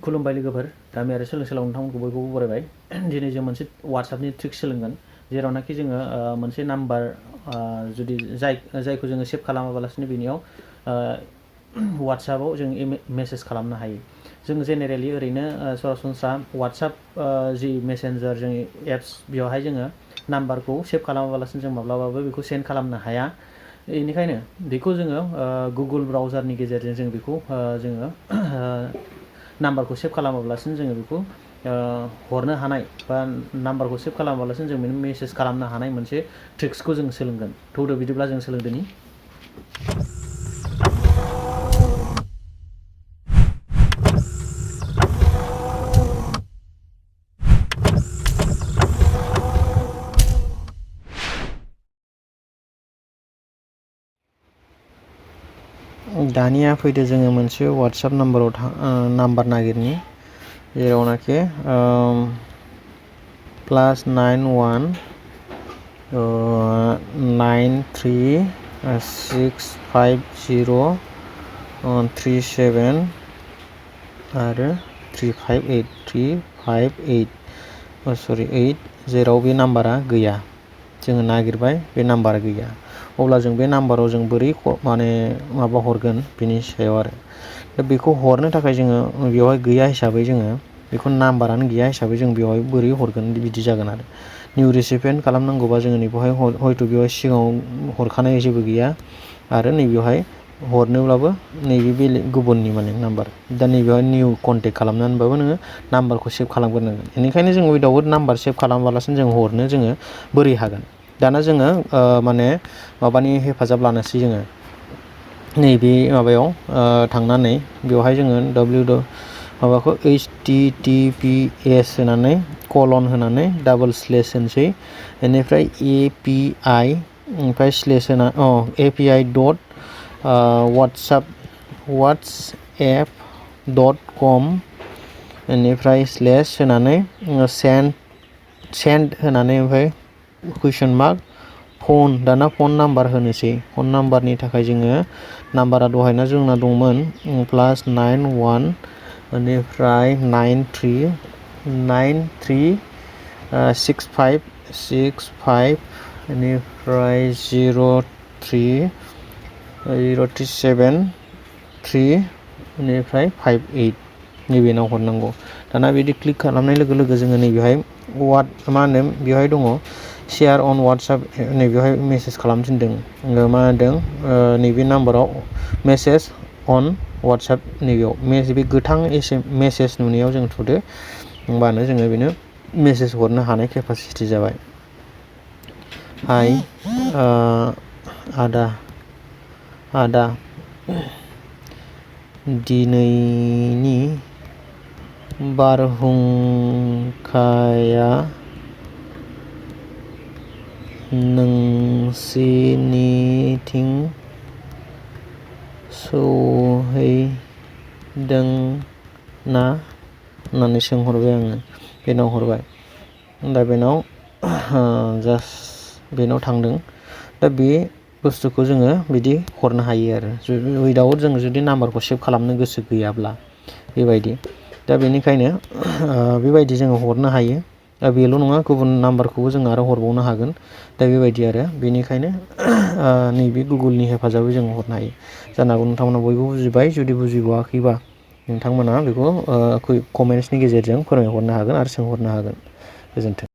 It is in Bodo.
खुलुमबाय लोगोफोर, गामियारि सोलोंसालियाव नोंथांमोनखौ बयखौबो बरायबाय। दिनै जों मोनसे वाट्सएपनि ट्रिक सोलोंगोन, जेरावनाखि जोङो मोनसे नाम्बार जुदि जायखौ जोङो सेभ खालामाबालासिनो बेनियाव वाट्सएपआव जों मेसेज खालामनो हायो। जों जेनेरेलि ओरैनो सरासनस्रा वाट्सएप जि मेसेन्जार जोंनि एप्स, बेवहाय जोङो नाम्बारखौ सेभ खालामाबालासिनो जों माब्लाबाबो बेखौ सेन्ड खालामनो हाया। बेनिखायनो बेखौ जोङो गुगोल ब्राउजारनि गेजेरजों जों बेखौ जोङो नाम्बारखौ सेभ खालामाबालासिनो जोङो बेखौ हरनो हानाय बा नाम्बारखौ सेभ खालामाबालासिनो जों बेनो मेसेज खालामनो हानाय मोनसे ट्रिक्सखौ जों सोलोंगोन। थौदो बिदिब्ला जों सोलोंदोनि। दानिया फैदो जोङो मोनसे वाट्सएप नाम्बाराव नाम्बार नागिरनि, जेरावनाखि +91 93 650 37 आरो 8 जेराव बे नाम्बारा गैया। जोङो नागिरबाय, बे नाम्बार गैया। अब्ला जों बे नाम्बाराव जों बोरै माबा हरगोन बेनि सायाव आरो दा बेखौ हरनो थाखाय जोङो बेवहाय गैया हिसाबै जोङो बेखौ नाम्बारानो गैया हिसाबै जों बेवहाय बोरै हरगोन बिदि जागोन आरो निउ रिसिपियेन्ट खालामनांगौबा जोङो नैबेवहाय हयथ' बेवहाय सिगाङाव हरखानाय जेबो गैया आरो नैबेवहाय हरनोब्लाबो नैबे बेलेग गुबुननि नाम्बार। दा नैबेवहाय निउ कन्टेक्ट खालामनानैबाबो नोङो नाम्बारखौ सेभ खालामग्रोनांगोन। बेनिखायनो जों उइदाउट नाम्बार सेभ खालामालासिनो जों हरनो जोङो बोरै हागोन? दाना जोङो माबानि हेफाजाब लानोसै जोङो नैबे माबायाव थांनानै बेवहाय जोङो HTTPS होनानै कलन होनानै // होनोसै, बेनिफ्राय API ओमफ्राय API.whatsapp.com बेनिफ्राय / होनानै सेन्ड होनानै ओमफ्राय कुइसन मार्क फन, दाना फन नाम्बार होनोसै। फन नाम्बारनि थाखाय जोङो नाम्बारा दहायना जोंना दंमोन +91 बेनिफ्राय 93 65 बेनिफ्राय 037 3 बेनिफ्राय 58 नैबेनाव हरनांगौ। दाना बिदि क्लिक खालामनाय लोगो लोगो जोङो नैबेवहाय बेवहाय दङ शेयार अन वाट्सएप, नैबेवहाय मेसेज खालामफिनदों। मा होनदों नैबे नाम्बाराव मेसेज अन वाट्सएप, नैबेयाव बे गोथां मेसेज नुनायाव जों थुदो, होमबानो जोङो बेनो मेसेज हरनो हानाय केपासिटि जाबाय। हाय आदा दिनैनि बारहुंखाया नोंसिनिथिं सौहैदोंना होननानै सोंहरबाय आङो। बेनाव हरबाय, दा बेनाव बेनाव थांदों। दा बे बुस्थुखौ जोङो बिदि हरनो हायो आरो उइदाउट जों जुदि नाम्बारखौ सेभ खालामनो गोसो गैयाब्ला बेबायदि। दा बेनिखायनो बेबायदि जोङो हरनो हायो। दा बेल' नङा, गुबुन नाम्बारखौबो जों आरो हरबावनो हागोन। दा बेबायदि आरो बेनिखायनो नैबे गुगोलनि हेफाजाबै जों हरनो हायो। जानो हागौ नोंथांमोना बयबो बुजिबाय। जुदि बुजिबावाखैबा नोंथांमोना बेखौ कमेन्ट्सनि गेजेरजों फोरमायहरनो हागोन आरो सोंहरनो हागोन। गोजोन्थों।